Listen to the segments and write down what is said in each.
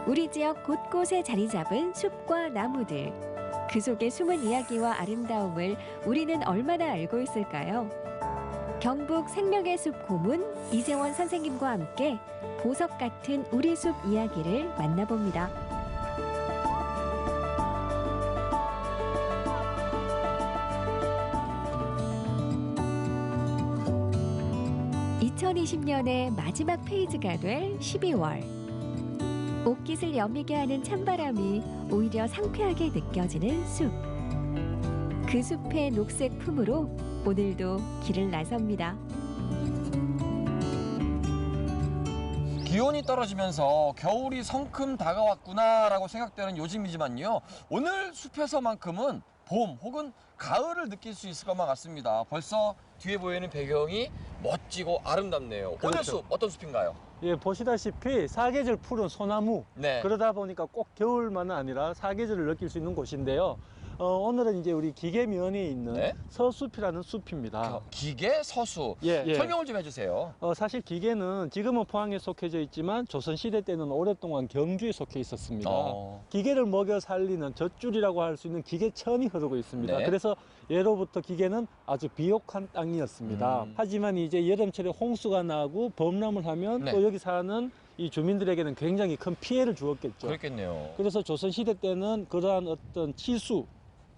우리 지역 곳곳에 자리 잡은 숲과 나무들. 그 속의 숨은 이야기와 아름다움을 우리는 얼마나 알고 있을까요? 경북 생명의 숲 고문 이재원 선생님과 함께 보석 같은 우리 숲 이야기를 만나봅니다. (2020년의) 마지막 페이지가 될 12월. 옷깃을 여미게 하는 찬바람이 오히려 상쾌하게 느껴지는 숲. 그 숲의 녹색 품으로 오늘도 길을 나섭니다. 기온이 떨어지면서 겨울이 성큼 다가왔구나라고 생각되는 요즘이지만요. 오늘 숲에서만큼은 봄 혹은 가을을 느낄 수 있을 것만 같습니다. 벌써 뒤에 보이는 배경이 멋지고 아름답네요. 그렇죠. 오늘 숲 어떤 숲인가요? 예, 보시다시피 사계절 푸른 소나무. 네. 그러다 보니까 꼭 겨울만은 아니라 사계절을 느낄 수 있는 곳인데요. 오늘은 이제 우리 기계면에 있는 네? 서숲이라는 숲입니다. 기계 서수. 예. 설명을 좀 해주세요. 사실 기계는 지금은 포항에 속해져 있지만 조선시대 때는 오랫동안 경주에 속해 있었습니다. 기계를 먹여 살리는 젖줄이라고 할 수 있는 기계천이 흐르고 있습니다. 네. 그래서 예로부터 기계는 아주 비옥한 땅이었습니다. 하지만 이제 여름철에 홍수가 나고 범람을 하면 네. 또 여기 사는 이 주민들에게는 굉장히 큰 피해를 주었겠죠. 그렇겠네요. 그래서 조선시대 때는 그러한 어떤 치수,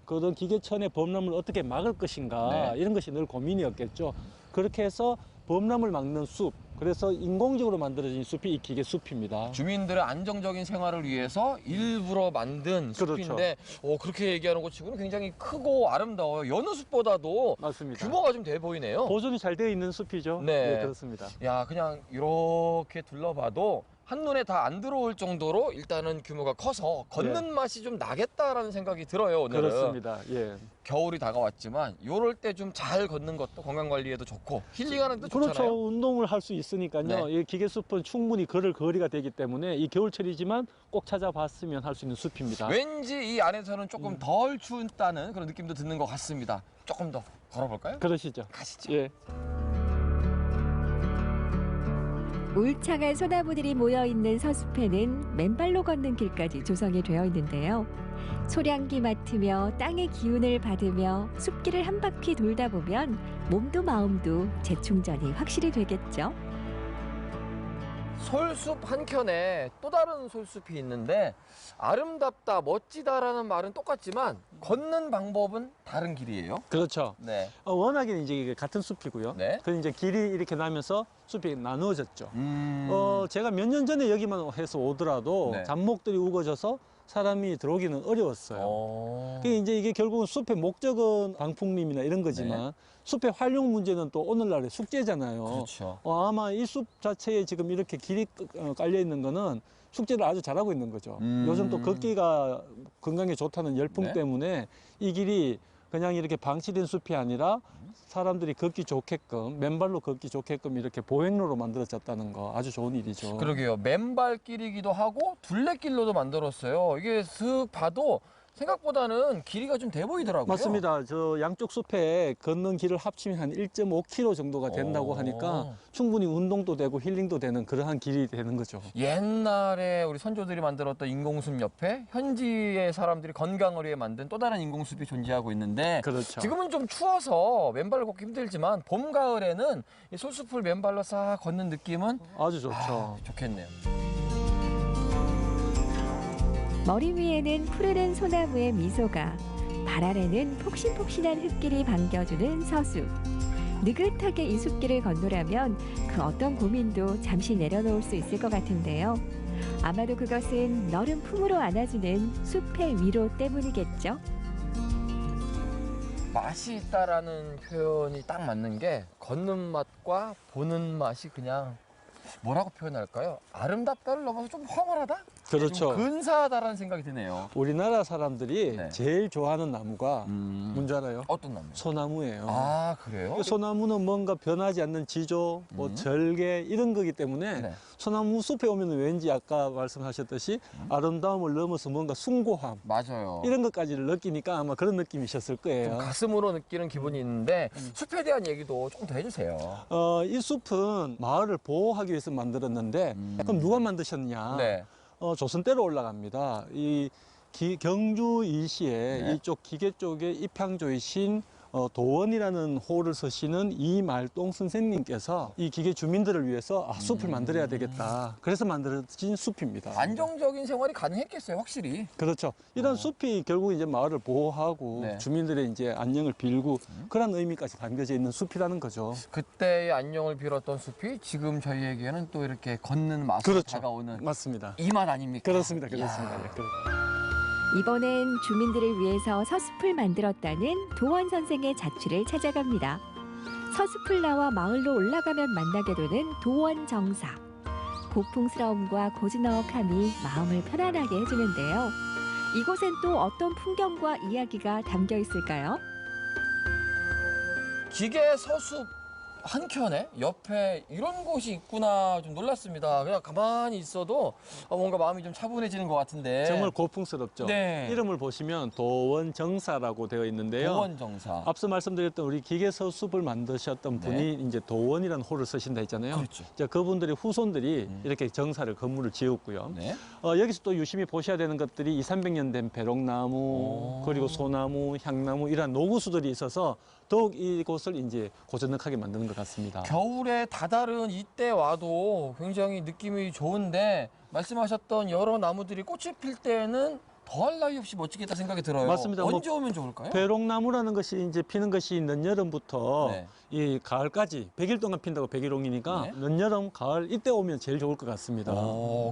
그런 기계천의 범람을 어떻게 막을 것인가, 네. 이런 것이 늘 고민이었겠죠. 그렇게 해서 범람을 막는 숲, 그래서 인공적으로 만들어진 숲이 이 기계 숲입니다. 주민들의 안정적인 생활을 위해서 일부러 만든 그렇죠. 숲인데 그렇게 얘기하는 것 치고는 굉장히 크고 아름다워요. 여느 숲보다도 맞습니다. 규모가 좀 돼 보이네요. 보존이 잘 되어 있는 숲이죠. 네. 네, 그렇습니다. 야, 그냥 이렇게 둘러봐도 한눈에 다 안 들어올 정도로 일단은 규모가 커서 걷는 맛이 좀 나겠다라는 생각이 들어요, 오늘은. 그렇습니다. 예. 겨울이 다가왔지만 요럴 때 좀 잘 걷는 것도 건강관리에도 좋고 힐링하는 데도 좋잖아요. 그렇죠. 운동을 할 수 있으니까요. 네. 이 기계숲은 충분히 걸을 거리가 되기 때문에 이 겨울철이지만 꼭 찾아봤으면 할 수 있는 숲입니다. 왠지 이 안에서는 조금 덜 추웠다는 그런 느낌도 드는 것 같습니다. 조금 더 걸어볼까요? 그러시죠. 가시죠. 예. 울창한 소나무들이 모여있는 서숲에는 맨발로 걷는 길까지 조성이 되어 있는데요. 소량기 맡으며 땅의 기운을 받으며 숲길을 한 바퀴 돌다 보면 몸도 마음도 재충전이 확실히 되겠죠. 솔숲 한켠에 또 다른 솔숲이 있는데 아름답다, 멋지다라는 말은 똑같지만 걷는 방법은 다른 길이에요. 그렇죠. 네. 워낙에 이제 이게 같은 숲이고요. 네. 그 이제 길이 이렇게 나면서 숲이 나누어졌죠. 음. 제가 몇 년 전에 여기만 해서 오더라도 네. 잡목들이 우거져서 사람이 들어오기는 어려웠어요. 그게 이제 이게 결국은 숲의 목적은 방풍림이나 이런 거지만 네. 숲의 활용 문제는 또 오늘날의 숙제잖아요. 그렇죠. 아마 이 숲 자체에 지금 이렇게 길이 깔려 있는 거는 숙제를 아주 잘하고 있는 거죠. 요즘 또 걷기가 건강에 좋다는 열풍 네. 때문에 이 길이 그냥 이렇게 방치된 숲이 아니라 사람들이 걷기 좋게끔, 맨발로 걷기 좋게끔 이렇게 보행로로 만들어졌다는 거 아주 좋은 일이죠. 그러게요. 맨발길이기도 하고 둘레길로도 만들었어요. 이게 슥 봐도 생각보다는 길이가 좀 돼 보이더라고요. 맞습니다. 저 양쪽 숲에 걷는 길을 합치면 한 1.5km 정도가 된다고 하니까 충분히 운동도 되고 힐링도 되는 그러한 길이 되는 거죠. 옛날에 우리 선조들이 만들었던 인공숲 옆에 현지의 사람들이 건강을 위해 만든 또 다른 인공숲이 존재하고 있는데 그렇죠. 지금은 좀 추워서 맨발로 걷기 힘들지만 봄, 가을에는 이 솔숲을 맨발로 싹 걷는 느낌은 아주 좋죠. 좋겠네요. 머리 위에는 푸르른 소나무의 미소가, 발 아래는 폭신폭신한 흙길이 반겨주는 서숲. 느긋하게 이 숲길을 건너라면 그 어떤 고민도 잠시 내려놓을 수 있을 것 같은데요. 아마도 그것은 너른 품으로 안아주는 숲의 위로 때문이겠죠. 맛이 있다라는 표현이 딱 맞는 게 걷는 맛과 보는 맛이 그냥 뭐라고 표현할까요? 아름답다를 넘어서 좀 황홀하다? 그렇죠. 좀 근사하다라는 생각이 드네요. 우리나라 사람들이 네. 제일 좋아하는 나무가 뭔지 알아요? 어떤 나무요? 소나무예요. 아, 그래요? 그 소나무는 뭔가 변하지 않는 지조, 뭐 절개 이런 거기 때문에 네. 소나무 숲에 오면 왠지 아까 말씀하셨듯이 아름다움을 넘어서 뭔가 숭고함 맞아요. 이런 것까지를 느끼니까 아마 그런 느낌이셨을 좀 거예요. 가슴으로 느끼는 기분이 있는데 숲에 대한 얘기도 조금 더 해주세요. 이 숲은 마을을 보호하기 위해서 만들었는데 그럼 누가 만드셨냐? 네. 조선대로 올라갑니다. 경주 이시에 네. 이쪽 기계 쪽에 입향조이신 도원이라는 호를 서시는 이말동 선생님께서 이 기계 주민들을 위해서 숲을 만들어야 되겠다. 그래서 만들어진 숲입니다. 안정적인 생활이 가능했겠어요, 확실히. 그렇죠. 이런 숲이 결국 이제 마을을 보호하고 네. 주민들의 이제 안녕을 빌고 그런 의미까지 담겨져 있는 숲이라는 거죠. 그때의 안녕을 빌었던 숲이 지금 저희에게는 또 이렇게 걷는 맛으로 그렇죠. 다가오는 맞습니다. 이 맛 아닙니까? 그렇습니다. 이야. 그렇습니다. 예, 이번엔 주민들을 위해서 서숲을 만들었다는 도원 선생의 자취를 찾아갑니다. 서숲을 나와 마을로 올라가면 만나게 되는 도원 정사. 고풍스러움과 고즈넉함이 마음을 편안하게 해주는데요. 이곳엔 또 어떤 풍경과 이야기가 담겨 있을까요? 기계 서숲 한켠에 옆에 이런 곳이 있구나 좀 놀랐습니다. 그냥 가만히 있어도 뭔가 마음이 좀 차분해지는 것 같은데. 정말 고풍스럽죠. 네. 이름을 보시면 도원정사라고 되어 있는데요. 도원정사. 앞서 말씀드렸던 우리 기계서숲을 만드셨던 분이 이제 도원이라는 호를 쓰신다 했잖아요. 그렇죠. 이제 그분들의 후손들이 이렇게 정사를 건물을 지었고요. 네. 여기서 또 유심히 보셔야 되는 것들이 200~300년 된 배롱나무 오. 그리고 소나무, 향나무 이런 노구수들이 있어서 더욱 이곳을 이제 고즈넉하게 만드는 것 같습니다. 겨울에 다다른 이때 와도 굉장히 느낌이 좋은데 말씀하셨던 여러 나무들이 꽃이 필 때는 더할 나위 없이 멋지겠다 생각이 들어요. 맞습니다. 언제 오면 좋을까요? 배롱나무라는 것이 이제 피는 것이 늦여름부터 네. 이 가을까지 100일 동안 핀다고 백일홍이니까 네. 늦여름, 가을 이때 오면 제일 좋을 것 같습니다.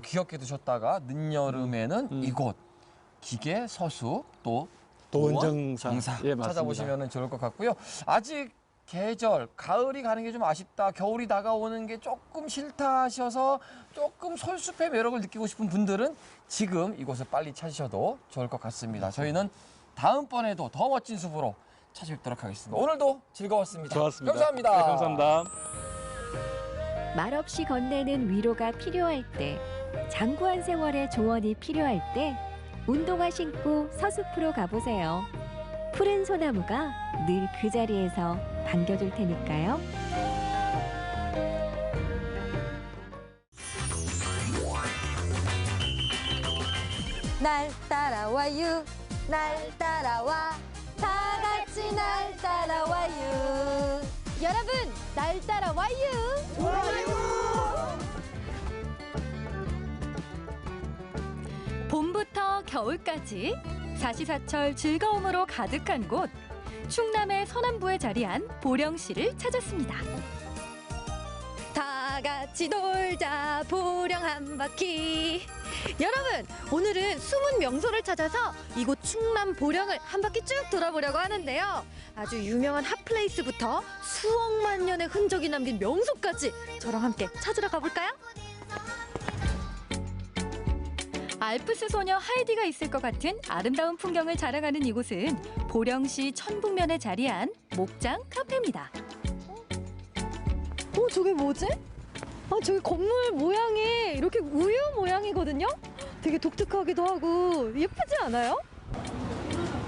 귀엽게 두셨다가 늦여름에는 이곳 기계 서숲 또 도원정사. 예, 맞습니다. 찾아보시면 좋을 것 같고요. 아직 계절 가을이 가는 게 좀 아쉽다, 겨울이 다가오는 게 조금 싫다 하셔서 조금 솔숲의 매력을 느끼고 싶은 분들은 지금 이곳을 빨리 찾으셔도 좋을 것 같습니다. 저희는 다음번에도 더 멋진 숲으로 찾아뵙도록 하겠습니다. 오늘도 즐거웠습니다. 좋았습니다. 감사합니다. 네, 감사합니다. 말없이 건네는 위로가 필요할 때, 장구한 세월의 조언이 필요할 때 운동화 신고 서숲으로 가보세요. 푸른 소나무가 늘 그 자리에서 반겨줄 테니까요. 날 따라와요, 날 따라와, 다 같이 날 따라와요. 여러분, 날 따라와요. 봄부터 겨울까지 사시사철 즐거움으로 가득한 곳, 충남의 서남부에 자리한 보령시를 찾았습니다. 다 같이 놀자, 보령 한 바퀴. 여러분, 오늘은 숨은 명소를 찾아서 이곳 충남 보령을 한 바퀴 쭉 돌아보려고 하는데요. 아주 유명한 핫플레이스부터 수억만 년의 흔적이 남긴 명소까지 저랑 함께 찾으러 가볼까요? 알프스 소녀 하이디가 있을 것 같은 아름다운 풍경을 자랑하는 이곳은 보령시 천북면에 자리한 목장 카페입니다. 저게 뭐지? 저기 건물 모양이 이렇게 우유 모양이거든요? 되게 독특하기도 하고 예쁘지 않아요?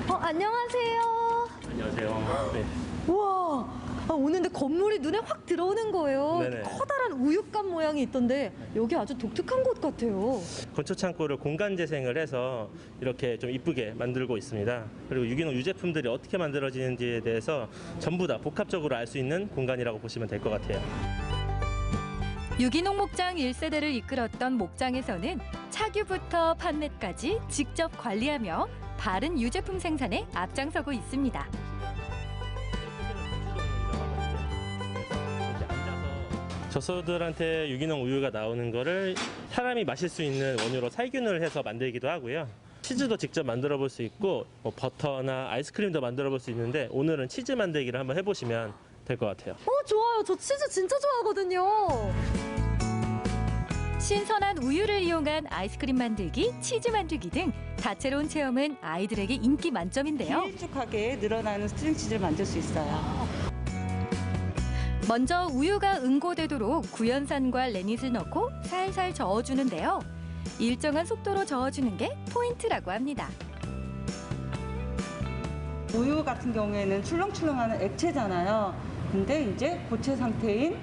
안녕하세요. 안녕하세요. 네. 우와, 오는데 건물이 눈에 확 들어오는 거예요. 네네. 커다란 우유관 모양이 있던데 여기 아주 독특한 곳 같아요. 건축 창고를 공간 재생을 해서 이렇게 좀 이쁘게 만들고 있습니다. 그리고 유기농 유제품들이 어떻게 만들어지는지에 대해서 전부 다 복합적으로 알 수 있는 공간이라고 보시면 될 것 같아요. 유기농 목장 1세대를 이끌었던 목장에서는 차규부터 판매까지 직접 관리하며 바른 유제품 생산에 앞장서고 있습니다. 젖소들한테 유기농 우유가 나오는 거를 사람이 마실 수 있는 원유로 살균을 해서 만들기도 하고요. 치즈도 직접 만들어 볼 수 있고 버터나 아이스크림도 만들어 볼 수 있는데 오늘은 치즈 만들기를 한번 해보시면 될 것 같아요. 좋아요. 저 치즈 진짜 좋아하거든요. 신선한 우유를 이용한 아이스크림 만들기, 치즈 만들기 등 다채로운 체험은 아이들에게 인기 만점인데요. 길쭉하게 늘어나는 스트링치즈를 만들 수 있어요. 먼저 우유가 응고되도록 구연산과 레닛을 넣고 살살 저어주는데요. 일정한 속도로 저어주는 게 포인트라고 합니다. 우유 같은 경우에는 출렁출렁하는 액체잖아요. 근데 이제 고체 상태인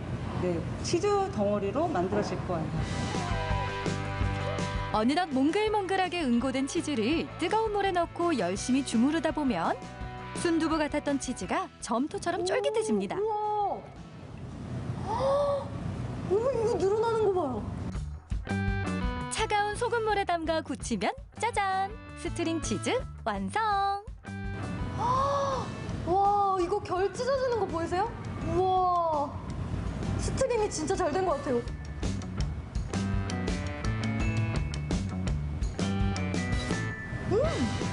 치즈 덩어리로 만들어질 거예요. 어느덧 몽글몽글하게 응고된 치즈를 뜨거운 물에 넣고 열심히 주무르다 보면 순두부 같았던 치즈가 점토처럼 쫄깃해집니다. 우와. 이거 늘어나는 거 봐요. 차가운 소금물에 담가 굳히면 짜잔! 스트링 치즈 완성! 와, 이거 결 찢어지는 거 보이세요? 우와. 스트링이 진짜 잘 된 것 같아요.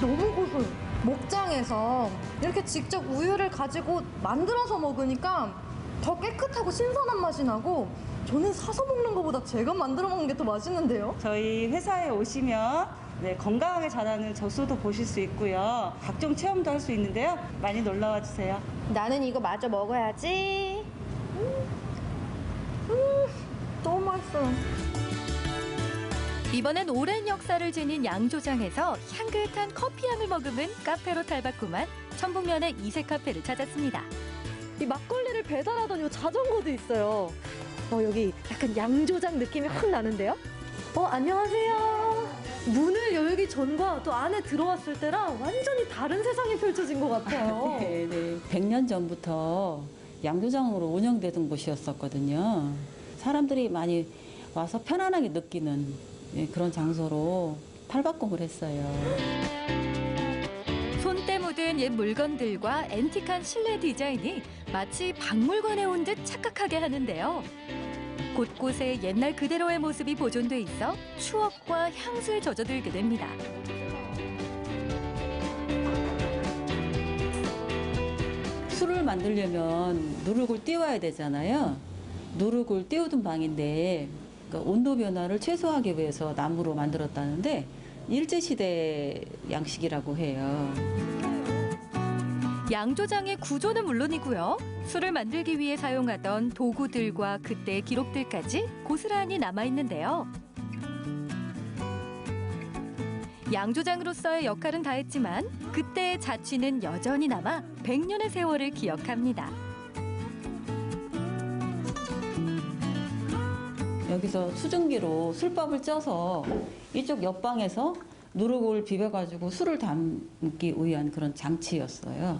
너무 고소해요. 목장에서 이렇게 직접 우유를 가지고 만들어서 먹으니까 더 깨끗하고 신선한 맛이 나고, 저는 사서 먹는 것보다 제가 만들어 먹는 게 더 맛있는데요. 저희 회사에 오시면 네, 건강하게 자라는 젖소도 보실 수 있고요. 각종 체험도 할 수 있는데요. 많이 놀러와 주세요. 나는 이거 마저 먹어야지. 너무 맛있어요. 이번엔 오랜 역사를 지닌 양조장에서 향긋한 커피향을 머금은 카페로 탈바꿈한 천북면의 이색 카페를 찾았습니다. 이 막걸리를 배달하던 요 자전거도 있어요. 여기 약간 양조장 느낌이 확 나는데요? 안녕하세요. 문을 열기 전과 또 안에 들어왔을 때랑 완전히 다른 세상이 펼쳐진 것 같아요. 네, 100년 전부터 양조장으로 운영되던 곳이었었거든요. 사람들이 많이 와서 편안하게 느끼는 그런 장소로 탈바꿈을 했어요. 손때 묻은 옛 물건들과 앤틱한 실내 디자인이 마치 박물관에 온 듯 착각하게 하는데요. 곳곳에 옛날 그대로의 모습이 보존돼 있어 추억과 향수에 젖어들게 됩니다. 술을 만들려면 누룩을 띄워야 되잖아요. 누룩을 띄우던 방인데 그러니까 온도 변화를 최소화하기 위해서 나무로 만들었다는데 일제시대 양식이라고 해요. 양조장의 구조는 물론이고요. 술을 만들기 위해 사용하던 도구들과 그때의 기록들까지 고스란히 남아있는데요. 양조장으로서의 역할은 다했지만 그때의 자취는 여전히 남아 100년의 세월을 기억합니다. 여기서 수증기로 술밥을 쪄서 이쪽 옆방에서 누룩을 비벼가지고 술을 담기 위한 그런 장치였어요.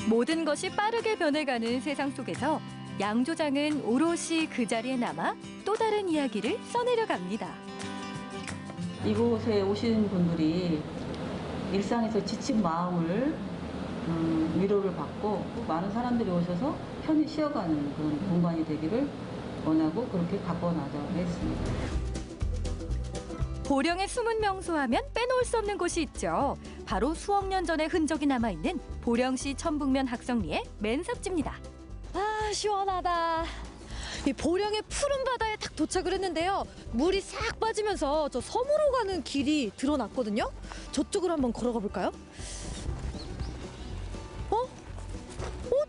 모든 것이 빠르게 변해가는 세상 속에서 양조장은 오롯이 그 자리에 남아 또 다른 이야기를 써내려 갑니다. 이곳에 오신 분들이 일상에서 지친 마음을 위로를 받고 많은 사람들이 오셔서 편히 쉬어가는 그런 공간이 되기를 원하고 그렇게 가꿔나자고 했습니다. 보령의 숨은 명소하면 빼놓을 수 없는 곳이 있죠. 바로 수억 년 전의 흔적이 남아있는 보령시 천북면 학성리의 맨삽지입니다. 아, 시원하다. 이 보령의 푸른 바다에 딱 도착을 했는데요. 물이 싹 빠지면서 저 섬으로 가는 길이 드러났거든요. 저쪽으로 한번 걸어가 볼까요?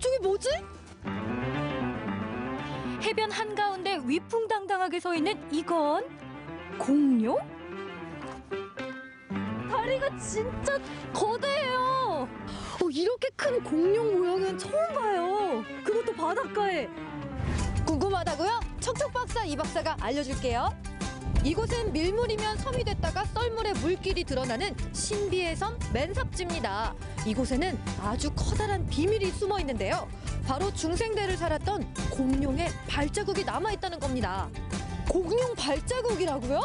저기 뭐지? 해변 한가운데 위풍당당하게 서 있는 이건 공룡? 다리가 진짜 거대해요. 이렇게 큰 공룡 모형은 처음 봐요. 그것도 바닷가에. 궁금하다고요? 척척박사 이 박사가 알려줄게요. 이곳은 밀물이면 섬이 됐다가 썰물에 물길이 드러나는 신비의 섬 맨삽지입니다. 이곳에는 아주 커다란 비밀이 숨어 있는데요. 바로 중생대를 살았던 공룡의 발자국이 남아있다는 겁니다. 공룡 발자국이라고요?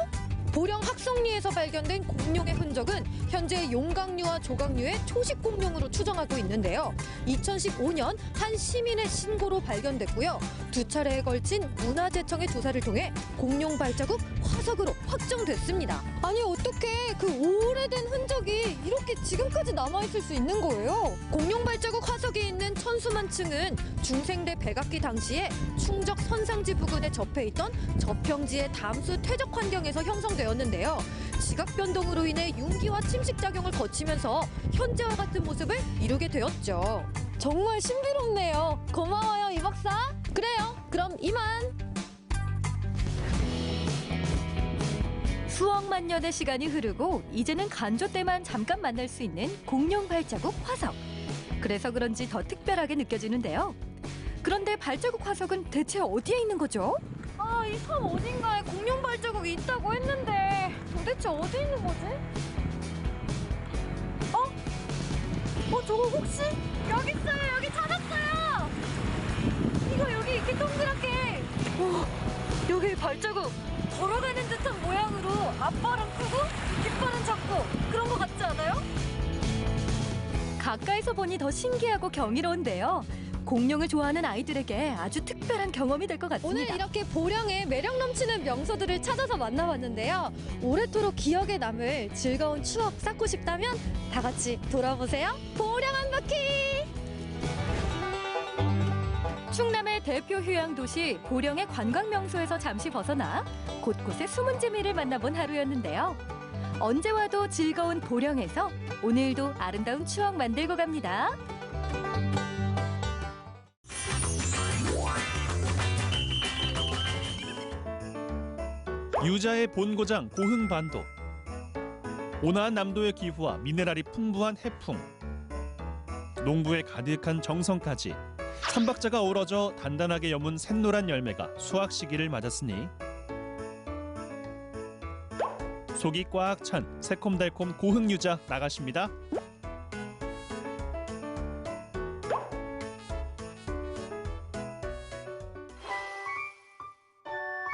보령 학성리에서 발견된 공룡의 흔적은 현재 용각류와 조각류의 초식 공룡으로 추정하고 있는데요. 2015년 한 시민의 신고로 발견됐고요. 2차례에 걸친 문화재청의 조사를 통해 공룡 발자국 화석으로 확정됐습니다. 아니 어떻게 그 오래된 흔적이 이렇게 지금까지 남아있을 수 있는 거예요? 공룡 발자국 화석이 있는 천수만층은 중생대 백악기 당시에 충적 선상지 부근에 접해있던 저평지의 담수 퇴적 환경에서 형성되었는데요. 지각 변동으로 인해 융기와 침식작용을 거치면서 현재와 같은 모습을 이루게 되었죠. 정말 신비롭네요. 고마워요, 이 박사. 그래요. 그럼 이만. 수억만 년의 시간이 흐르고 이제는 간조 때만 잠깐 만날 수 있는 공룡 발자국 화석. 그래서 그런지 더 특별하게 느껴지는데요. 그런데 발자국 화석은 대체 어디에 있는 거죠? 이 섬 어딘가에 공룡 발자국이 있다고 도대체 어디 있는 거지? 저거 혹시 여기 있어요. 여기 찾았어요. 이거 여기 이렇게 동그랗게 여기 발자국 걸어가는 듯한 모양으로 앞발은 크고 뒷발은 작고 그런 거 같지 않아요? 가까이서 보니 더 신기하고 경이로운데요. 공룡을 좋아하는 아이들에게 아주 특별한 경험이 될 것 같습니다. 오늘 이렇게 보령의 매력 넘치는 명소들을 찾아서 만나봤는데요. 오래도록 기억에 남을 즐거운 추억 쌓고 싶다면 다 같이 돌아보세요. 보령 한 바퀴! 충남의 대표 휴양도시 보령의 관광 명소에서 잠시 벗어나 곳곳의 숨은 재미를 만나본 하루였는데요. 언제 와도 즐거운 보령에서 오늘도 아름다운 추억 만들고 갑니다. 유자의 본고장 고흥반도. 온화한 남도의 기후와 미네랄이 풍부한 해풍, 농부의 가득한 정성까지 삼박자가 어우러져 단단하게 여문 샛노란 열매가 수확 시기를 맞았으니 속이 꽉 찬 새콤달콤 고흥유자 나가십니다.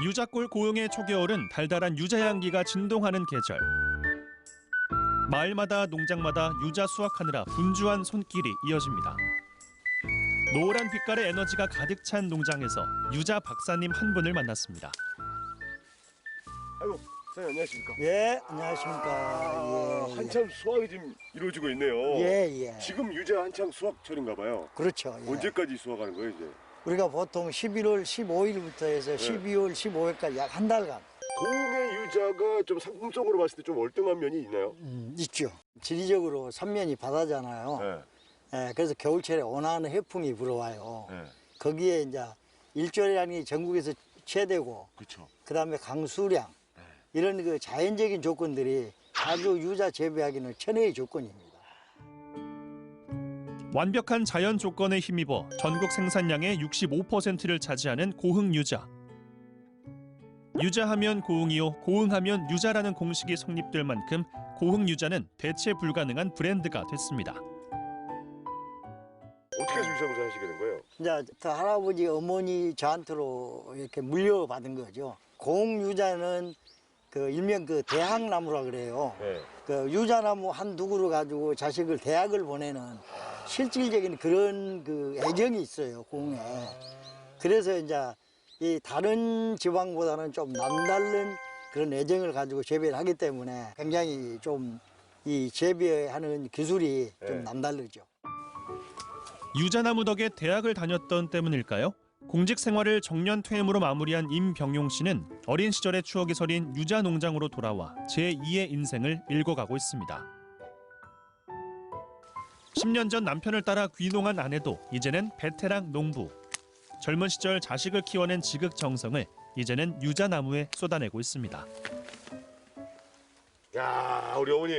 유자골 고흥의 초겨울은 달달한 유자 향기가 진동하는 계절. 마을마다 농장마다 유자 수확하느라 분주한 손길이 이어집니다. 노란 빛깔의 에너지가 가득 찬 농장에서 유자 박사님 한 분을 만났습니다. 아이고, 사장님 안녕하십니까? 예, 안녕하십니까. 예, 한참 수확이 지금 이루어지고 있네요. 예. 지금 유자 한창 수확철인가 봐요. 그렇죠. 예. 언제까지 수확하는 거예요, 이제? 우리가 보통 11월 15일부터 해서 12월 15일까지 약 한 달간 고흥의 유자가 좀 상품성으로 봤을 때 좀 월등한 면이 있나요? 있죠. 지리적으로 삼면이 바다잖아요. 네. 예, 그래서 겨울철에 온화한 해풍이 불어와요. 네. 거기에 이제 일조량이 전국에서 최대고, 그렇죠. 그다음에 강수량 이런 그 자연적인 조건들이 아주 유자 재배하기는 천혜의 조건입니다. 완벽한 자연 조건에 힘입어 전국 생산량의 65%를 차지하는 고흥 유자. 유자하면 고흥이요, 고흥하면 유자라는 공식이 성립될 만큼 고흥 유자는 대체 불가능한 브랜드가 됐습니다. 어떻게 해서 유자 농사 하시게 된 거예요? 이제 그 할아버지 어머니 저한테로 이렇게 물려받은 거죠. 고흥 유자는 그 일명 그 대학나무라 그래요. 네. 그 유자나무 한두 그루 가지고 자식을 대학을 보내는 실질적인 그런 그 애정이 있어요, 고흥에. 그래서 이제 이 다른 지방보다는 좀 남다른 그런 애정을 가지고 재배를 하기 때문에 굉장히 좀 이 재배하는 기술이 좀 남다르죠. 유자나무 덕에 대학을 다녔던 때문일까요? 공직 생활을 정년 퇴임으로 마무리한 임병용 씨는 어린 시절의 추억이 서린 유자 농장으로 돌아와 제2의 인생을 읽어가고 있습니다. 10년 전 남편을 따라 귀농한 아내도 이제는 베테랑 농부. 젊은 시절 자식을 키워낸 지극정성을 이제는 유자나무에 쏟아내고 있습니다. 야, 우리 어머니.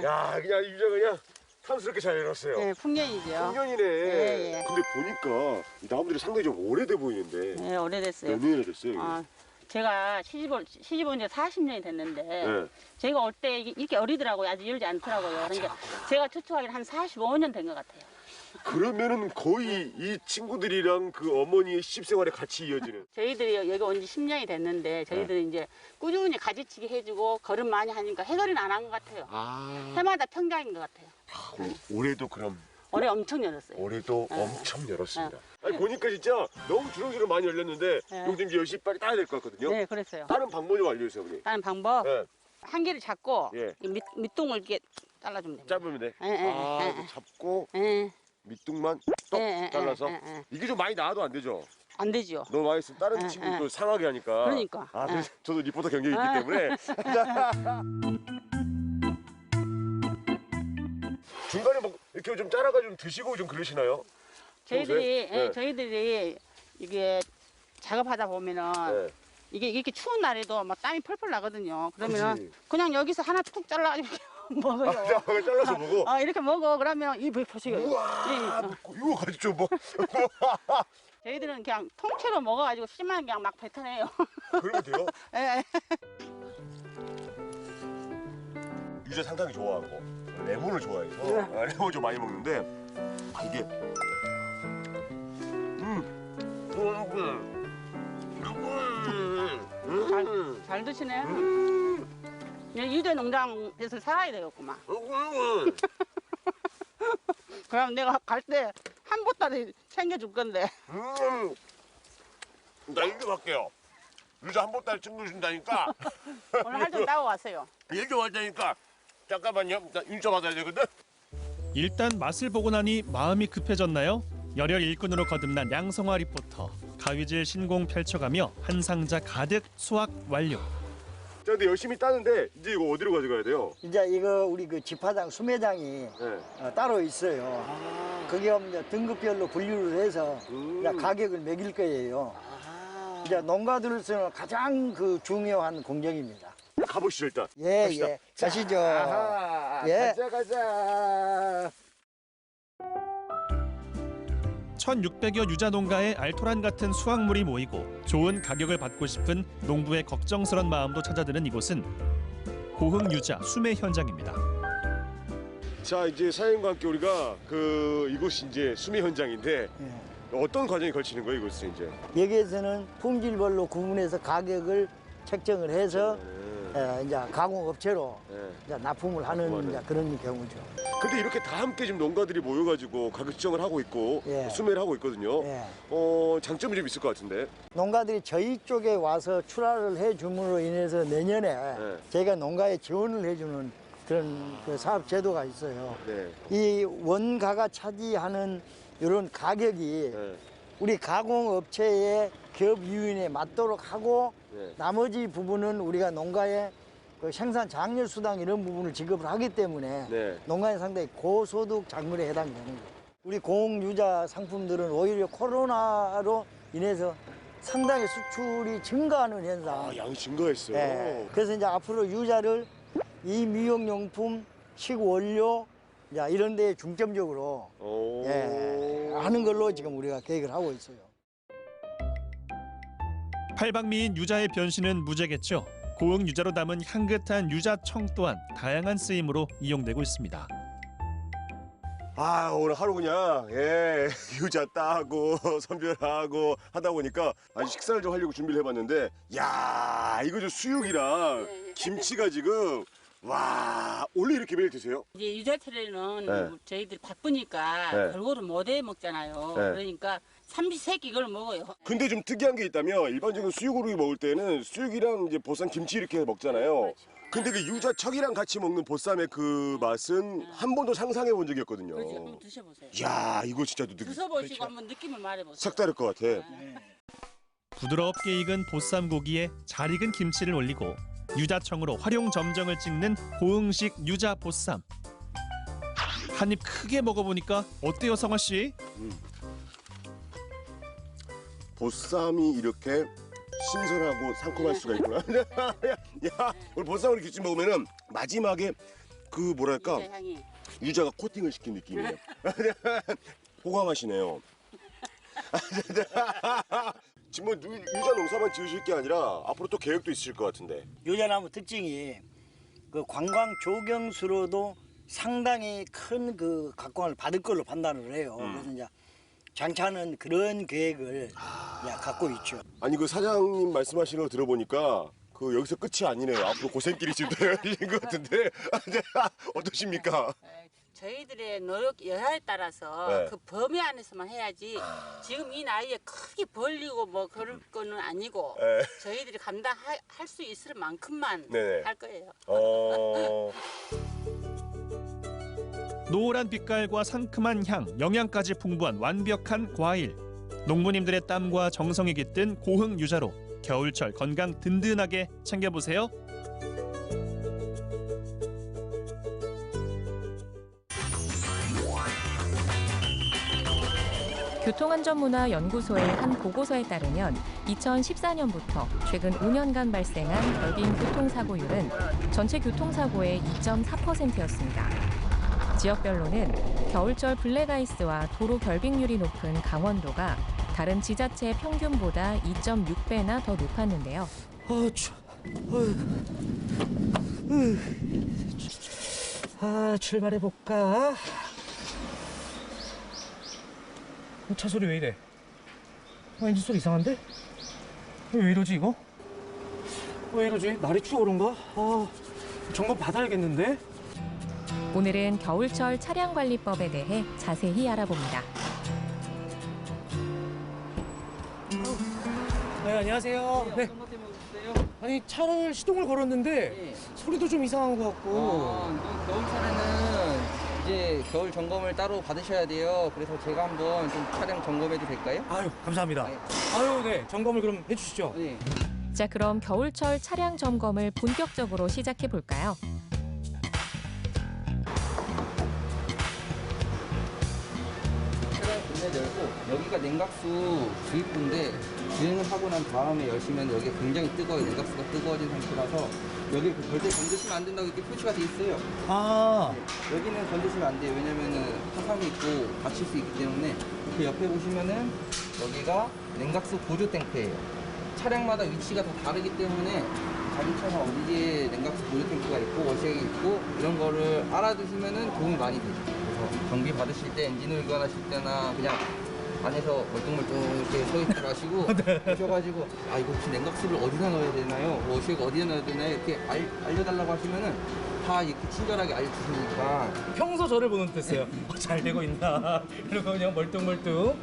야, 그냥 유자가 그냥 탐스럽게 잘 열었어요. 네, 풍년이죠. 풍년이네. 예. 근데 보니까 이 나무들이 상당히 좀 오래돼 보이는데. 네, 오래됐어요. 몇 년이나 됐어요? 이게? 제가 시집 온 지 40년이 됐는데 네. 제가 올 때 이렇게 어리더라고요. 아직 열지 않더라고요. 그러니까 제가 추측하기는 한 45년 된 것 같아요. 그러면은 거의 이 친구들이랑 그 어머니의 시집생활에 같이 이어지는. 저희들이 여기 온 지 10년이 됐는데 저희들이 이제 꾸준히 가지치기 해주고 걸음 많이 하니까 해결이 안 한 것 같아요. 해마다 평장인 것 같아요. 올해도 그럼. 올해 엄청 열었어요. 올해도 엄청 열었습니다. 아니 보니까 진짜 너무 주렁주렁 많이 열렸는데 이거 좀 열심히 빨리 따야 될 것 같거든요. 네, 그랬어요. 다른 방법 좀 알려주세요, 어머니. 다른 방법? 네. 한 개를 잡고 예. 이 밑동을 이렇게 잘라주면 됩니다. 짧으면 돼. 예. 잡고 예. 밑둥만 똑 잘라서. 이게 좀 많이 나와도 안 되죠? 안 되죠. 너무 많이 있으면 다른 친구 또 상하게 하니까. 그러니까. 그래서 저도 리포터 경력이 있기 때문에. 중간에 뭐 이렇게 좀 잘라가 좀 드시고 좀 그러시나요? 저희들이 이게 작업하다 보면은 이게 이렇게 추운 날에도 막 땀이 펄펄 나거든요. 그러면 그냥 여기서 하나 툭 잘라 이렇게 먹어요. 잘라서 먹어? 이렇게 먹어. 그러면 이 보세요. 우와, 이거 가지고 뭐. 저희들은 그냥 통째로 먹어가지고 씨만 그냥 막 뱉어내요. 그러면 돼요? 예. 유자 상당히 좋아하고 레몬을 좋아해서 레몬 좀 많이 먹는데 이게 잘 드시네. 유자 농장에서 살아야 되겠구만. 그럼 내가 갈 때 한 보따리 챙겨줄 건데. 나 일 좀 할게요. 유자 한 보따리 챙겨준다니까. 오늘 할 좀 따고 가세요. 일 좀 할다니까. 잠깐만요. 나 일좀 받아야 되거든. 일단 맛을 보고 나니 마음이 급해졌나요? 열혈 일꾼으로 거듭난 양성화 리포터. 가위질 신공 펼쳐가며 한 상자 가득 수확 완료. 자, 근데 열심히 따는데 이제 이거 어디로 가져가야 돼요? 이제 이거 우리 그 집화장 수매장이 따로 있어요. 거기 하면 이제 등급별로 분류를 해서 이제 가격을 매길 거예요. 이제 농가들로서는 가장 그 중요한 공정입니다. 가보시죠 일단. 예, 갑시다. 예. 가시죠. 아하, 예. 가자. 1600여 유자 농가의 알토란 같은 수확물이 모이고 좋은 가격을 받고 싶은 농부의 걱정스런 마음도 찾아드는 이곳은 고흥 유자 수매 현장입니다. 자, 이제 사장님과 함께 우리가 이곳이 이제 수매 현장인데 어떤 과정이 걸치는 거예요, 이곳은 이제? 여기에서는 품질별로 구분해서 가격을 책정을 해서 이제 가공업체로 이제 납품을 하는 이제 그런 경우죠. 근데 이렇게 다 함께 지금 농가들이 모여가지고 가격 지정을 하고 있고 수매를 하고 있거든요. 장점이 좀 있을 것 같은데. 농가들이 저희 쪽에 와서 출하를 해줌으로 인해서 내년에 저희가 농가에 지원을 해주는 그런 그 사업 제도가 있어요. 이 원가가 차지하는 이런 가격이 우리 가공업체의 기업 유인에 맞도록 하고 나머지 부분은 우리가 농가에 그 생산 장려 수당 이런 부분을 지급을 하기 때문에 농가에 상당히 고소득 작물에 해당되는 거예요. 우리 공유자 상품들은 오히려 코로나로 인해서 상당히 수출이 증가하는 현상. 양이 증가했어요. 네. 그래서 이제 앞으로 유자를 이 미용용품, 식원료 이런 데에 중점적으로 하는 걸로 지금 우리가 계획을 하고 있어요. 팔방미인 유자의 변신은 무죄겠죠. 고흥 유자로 담은 향긋한 유자청 또한 다양한 쓰임으로 이용되고 있습니다. 아, 오늘 하루 그냥 유자 따고 선별하고 하다 보니까 아주 식사를 좀 하려고 준비를 해봤는데, 야, 이거 저 수육이랑 김치가 지금 와, 원래 이렇게 매일 드세요? 이제 유자철에는 저희들이 바쁘니까 골고루 못 해 먹잖아요. 그러니까 삼시세끼 이걸 먹어요. 근데 좀 특이한 게 있다면 일반적인 수육으로 먹을 때는 수육이랑 이제 보쌈 김치 이렇게 먹잖아요. 근데 그 유자청이랑 같이 먹는 보쌈의 그 맛은 한 번도 상상해 본 적이 없거든요. 그렇지, 한번 드셔보세요. 야, 이거 진짜 드셔보시고 한번 느낌을 말해보세요. 색다를 것 같아. 부드럽게 익은 보쌈 고기에 잘 익은 김치를 올리고 유자청으로 활용 점정을 찍는 고흥식 유자 보쌈. 한 입 크게 먹어보니까 어때요, 성화 씨? 보쌈이 이렇게 신선하고 상큼할 수가 있구나. 야, 오늘 보쌈을 이렇게 먹으면은 마지막에 그 뭐랄까 유자가 코팅을 시킨 느낌이에요. 호강하시네요. 지금 뭐 유자 농사만 지으실 게 아니라 앞으로 또 계획도 있으실 것 같은데. 유자나무 특징이 그 관광 조경수로도 상당히 큰 그 각광을 받을 걸로 판단을 해요. 그래서 이제 장차는 그런 계획을 갖고 있죠. 아니 그 사장님 말씀하시는 거 들어보니까 그 여기서 끝이 아니네요. 앞으로 고생길이 지금 더 열리는 것 같은데 어떠십니까? 저희들의 노력 여하에 따라서 그 범위 안에서만 해야지 지금 이 나이에 크게 벌리고 뭐 그럴 거는 아니고 저희들이 감당할 수 있을 만큼만 할 거예요. 노란 빛깔과 상큼한 향, 영양까지 풍부한 완벽한 과일. 농부님들의 땀과 정성이 깃든 고흥 유자로 겨울철 건강 든든하게 챙겨보세요. 교통안전문화연구소의 한 보고서에 따르면 2014년부터 최근 5년간 발생한 결빙 교통사고율은 전체 교통사고의 2.4%였습니다. 지역별로는 겨울철 블랙아이스와 도로 결빙률이 높은 강원도가 다른 지자체 평균보다 2.6배나 더 높았는데요. 출발해볼까? 차 소리 왜 이래? 엔진 소리 이상한데? 왜 이러지 이거? 왜 이러지? 날이 추워 그런가? 점검 받아야겠는데? 오늘은 겨울철 차량관리법에 대해 자세히 알아봅니다. 네, 안녕하세요. 네. 아니, 차를 시동을 걸었는데 소리도 좀 이상한 것 같고. 겨울철에는 이제 겨울 점검을 따로 받으셔야 돼요. 그래서 제가 한번 좀 차량 점검해도 될까요? 아유, 감사합니다. 아유, 네. 점검을 그럼 해주시죠. 네. 자, 그럼 겨울철 차량 점검을 본격적으로 시작해 볼까요? 차량 문을 열고 여기가 냉각수 주입구인데 주행을 하고 난 다음에 여시면 여기가 굉장히 뜨거워요. 냉각수가 뜨거워진 상태라서 여기 절대 건드시면 안 된다고 이렇게 표시가 돼 있어요. 네, 여기는 건드시면 안 돼요. 왜냐면은 화상이 있고 다칠 수 있기 때문에. 그 옆에 보시면은 여기가 냉각수 보조 탱크예요. 차량마다 위치가 다 다르기 때문에 자기 차가 어디에 냉각수 보조 탱크가 있고 워시액이 있고 이런 거를 알아두시면은 도움이 많이 되죠. 그래서 정비 받으실 때 엔진을 교환하실 때나 그냥 안에서 멀뚱멀뚱 이렇게 서 있지 마시고 보셔가지고 이거 혹시 냉각수를 어디다 넣어야 되나요? 워시액 어디다 넣어야 되나요? 이렇게 알려달라고 하시면은 다 이렇게 친절하게 알려주시니까. 평소 저를 보는 듯했어요. 잘 되고 있나? 그리고 그냥 멀뚱멀뚱.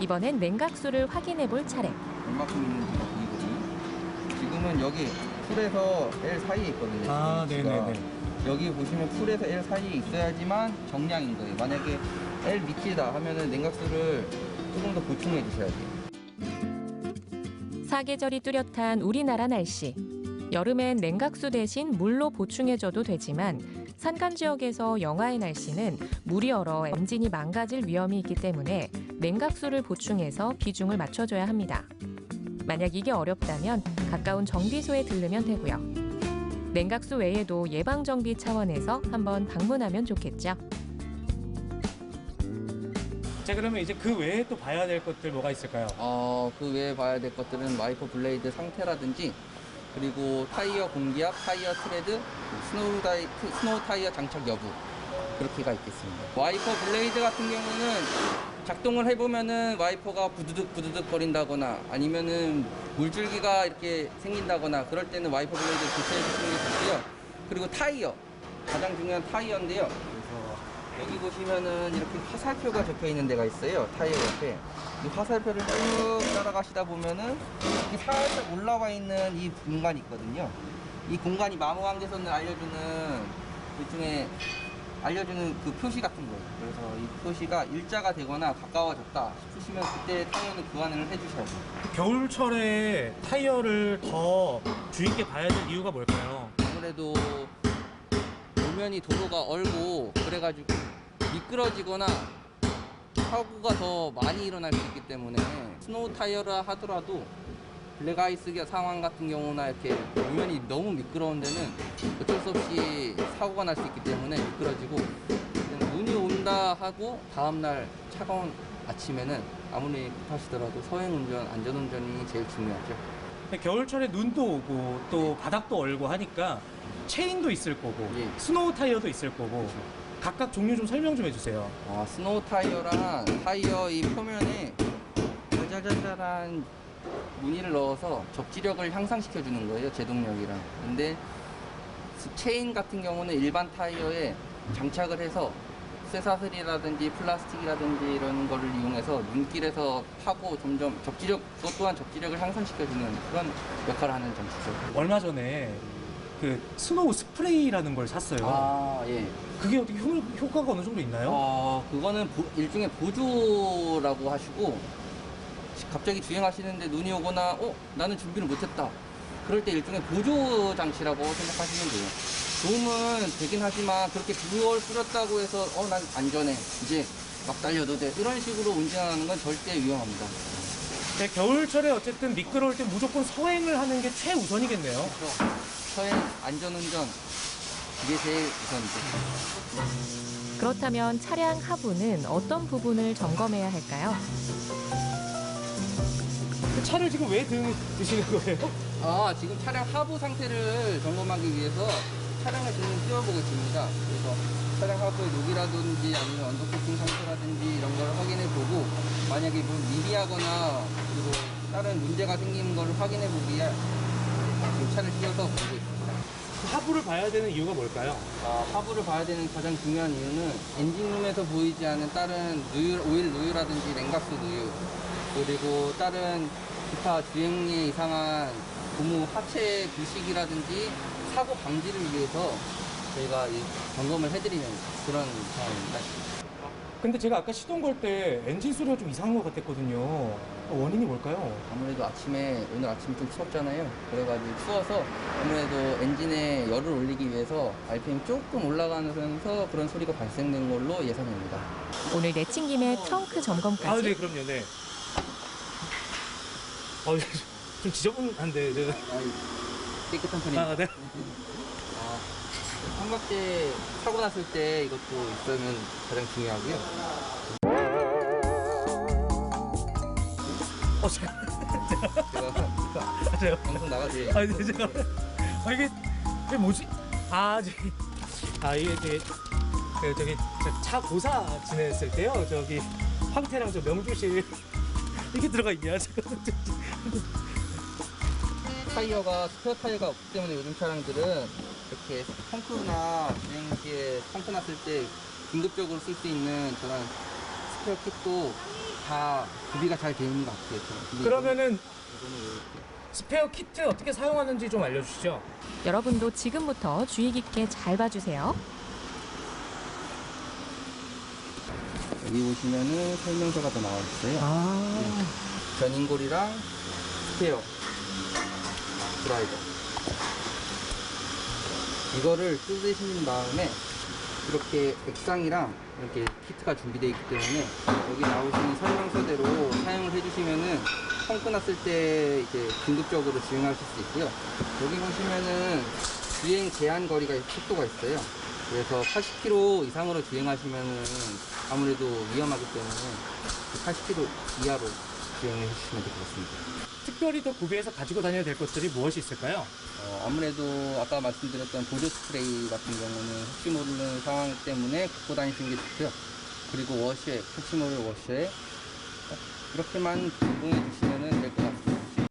이번엔 냉각수를 확인해 볼 차례. 얼마큼 있는지 보이거든요. 지금은 여기 풀에서 L 사이에 있거든요. 네네네. 여기 보시면 풀에서 L 사이에 있어야지만 정량인 거예요. 만약에 L 밑이다 하면은 냉각수를 조금 더 보충해 주셔야 돼요. 사계절이 뚜렷한 우리나라 날씨. 여름엔 냉각수 대신 물로 보충해줘도 되지만 산간 지역에서 영하의 날씨는 물이 얼어 엔진이 망가질 위험이 있기 때문에 냉각수를 보충해서 비중을 맞춰줘야 합니다. 만약 이게 어렵다면 가까운 정비소에 들르면 되고요. 냉각수 외에도 예방정비 차원에서 한번 방문하면 좋겠죠. 자, 그러면 이제 그 외에 또 봐야 될 것들 뭐가 있을까요? 그 외에 봐야 될 것들은 와이퍼 블레이드 상태라든지 그리고 타이어 공기압, 타이어 트레드, 스노우 타이어 장착 여부 그렇게가 있겠습니다. 와이퍼 블레이드 같은 경우는 작동을 해보면은 와이퍼가 부드득 거린다거나 아니면은 물줄기가 이렇게 생긴다거나 그럴 때는 와이퍼 블레이드 교체해 주시는 게 좋고요. 그리고 타이어, 가장 중요한 타이어인데요. 여기 보시면은 이렇게 화살표가 적혀 있는 데가 있어요. 타이어 옆에. 이 화살표를 쭉 따라가시다 보면은 이렇게 살짝 올라와 있는 이 공간이 있거든요. 이 공간이 마모관계선을 알려주는 그 표시 같은 거예요. 그래서 이 표시가 일자가 되거나 가까워졌다 싶으시면 그때 타이어는 교환을 해주셔야 돼요. 겨울철에 타이어를 더 주의 있게 봐야 될 이유가 뭘까요? 아무래도 도면이 도로가 얼고 그래가지고 미끄러지거나 사고가 더 많이 일어날 수 있기 때문에 스노우 타이어라 하더라도 블랙아이스 상황 같은 경우나 이렇게 도면이 너무 미끄러운 데는 어쩔 수 없이 사고가 날 수 있기 때문에 미끄러지고 눈이 온다 하고 다음날 차가운 아침에는 아무리 급하시더라도 서행운전, 안전운전이 제일 중요하죠. 겨울철에 눈도 오고 또 바닥도 얼고 하니까 체인도 있을 거고 스노우 타이어도 있을 거고 각각 종류 좀 설명 좀 해주세요. 스노우 타이어랑 타이어 이 표면에 짜잘짜잘한 무늬를 넣어서 접지력을 향상시켜 주는 거예요. 제동력이랑. 근데 체인 같은 경우는 일반 타이어에 장착을 해서 쇠사슬이라든지 플라스틱이라든지 이런 거를 이용해서 눈길에서 타고 점점 그것 또한 접지력을 향상시켜주는 그런 역할을 하는 장치죠. 얼마 전에 그 스노우 스프레이라는 걸 샀어요. 예. 그게 어떻게 효과가 어느 정도 있나요? 그거는 일종의 보조라고 하시고 갑자기 주행하시는데 눈이 오거나 나는 준비를 못했다. 그럴 때 일종의 보조 장치라고 생각하시면 돼요. 도움은 되긴 하지만 그렇게 그걸 뿌렸다고 해서 난 안전해. 이제 막 달려도 돼. 이런 식으로 운전하는 건 절대 위험합니다. 네, 겨울철에 어쨌든 미끄러울 때 무조건 서행을 하는 게 최우선이겠네요. 그렇죠. 서행, 안전운전 이게 제일 우선이죠. 그렇다면 차량 하부는 어떤 부분을 점검해야 할까요? 그 차를 지금 왜 드시는 거예요? 지금 차량 하부 상태를 점검하기 위해서 차량을 지금 띄워보고 있습니다. 그래서 차량 하부의 녹이라든지 아니면 언더 코팅 상태라든지 이런 걸 확인해보고 만약에 미비하거나 그리고 다른 문제가 생기는 걸 확인해보기 위해 지금 차를 띄워서 보고 있습니다. 하부를 봐야 되는 이유가 뭘까요? 하부를 봐야 되는 가장 중요한 이유는 엔진룸에서 보이지 않는 다른 오일 누유라든지 냉각수 누유 그리고 다른 기타 주행에 이상한 고무 하체 부식이라든지 사고 방지를 위해서 저희가 이 점검을 해드리는 그런 상황입니다. 근데 제가 아까 시동 걸 때 엔진 소리가 좀 이상한 것 같았거든요. 원인이 뭘까요? 아무래도 오늘 아침에 좀 추웠잖아요. 그래가지고 추워서 아무래도 엔진에 열을 올리기 위해서 RPM 조금 올라가면서 그런 소리가 발생된 걸로 예상됩니다. 오늘 내친 김에 트렁크 점검까지. 네, 그럼요. 네. 좀 지저분한데. 네. 깨끗한 편입니다. 네. 삼각대 사고 났을 때 이것도 있으면 가장 중요하고요. 제가 방송 나가지. 네, 제가 이게 뭐지? 이게 저기 차 고사 지냈을 때요. 저기 황태랑 저 명주실 이게 들어가 있냐? 타이어가 스페어 타이어가 없기 때문에 요즘 차량들은 이렇게 펑크나 주행 시에 펑크 났을 때 긴급적으로 쓸 수 있는 저런 스페어 킷도 다 구비가 잘 되어 있는 것 같아요. 그러면은 스페어 키트 어떻게 사용하는지 좀 알려주시죠. 여러분도 지금부터 주의 깊게 잘 봐주세요. 여기 보시면은 설명서가 더 나와 있어요. 견인골이랑 스페어 드라이버 이거를 뜯으신 다음에 이렇게 액상이랑 이렇게 키트가 준비되어 있기 때문에 여기 나오시는 설명서대로 사용을 해주시면은 펑크 났을 때 이제 긴급적으로 주행하실 수 있고요. 여기 보시면은 주행 제한 거리가 속도가 있어요. 그래서 80km 이상으로 주행하시면은 아무래도 위험하기 때문에 80km 이하로 주행해 주시면 될 것 같습니다. 특별히 더 구비해서 가지고 다녀야 될 것들이 무엇이 있을까요? 아무래도 아까 말씀드렸던 보조 스프레이 같은 경우는 혹시 모르는 상황 때문에 갖고 다니시는 게 좋고요. 그리고 워셔액, 혹시 모를 워셔액 이렇게만 제공해 주시면 될 것 같습니다.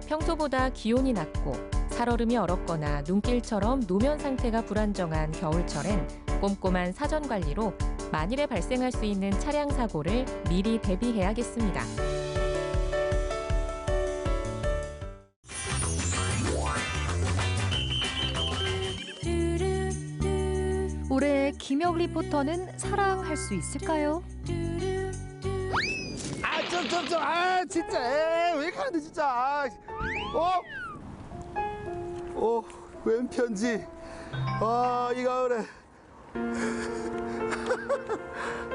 평소보다 기온이 낮고 살얼음이 얼었거나 눈길처럼 노면 상태가 불안정한 겨울철엔 꼼꼼한 사전 관리로 만일에 발생할 수 있는 차량 사고를 미리 대비해야겠습니다. 올해 김혁 리포터는 사랑할 수 있을까요? 진짜 왜 이렇게 하는데 진짜 웬 편지 이 가을에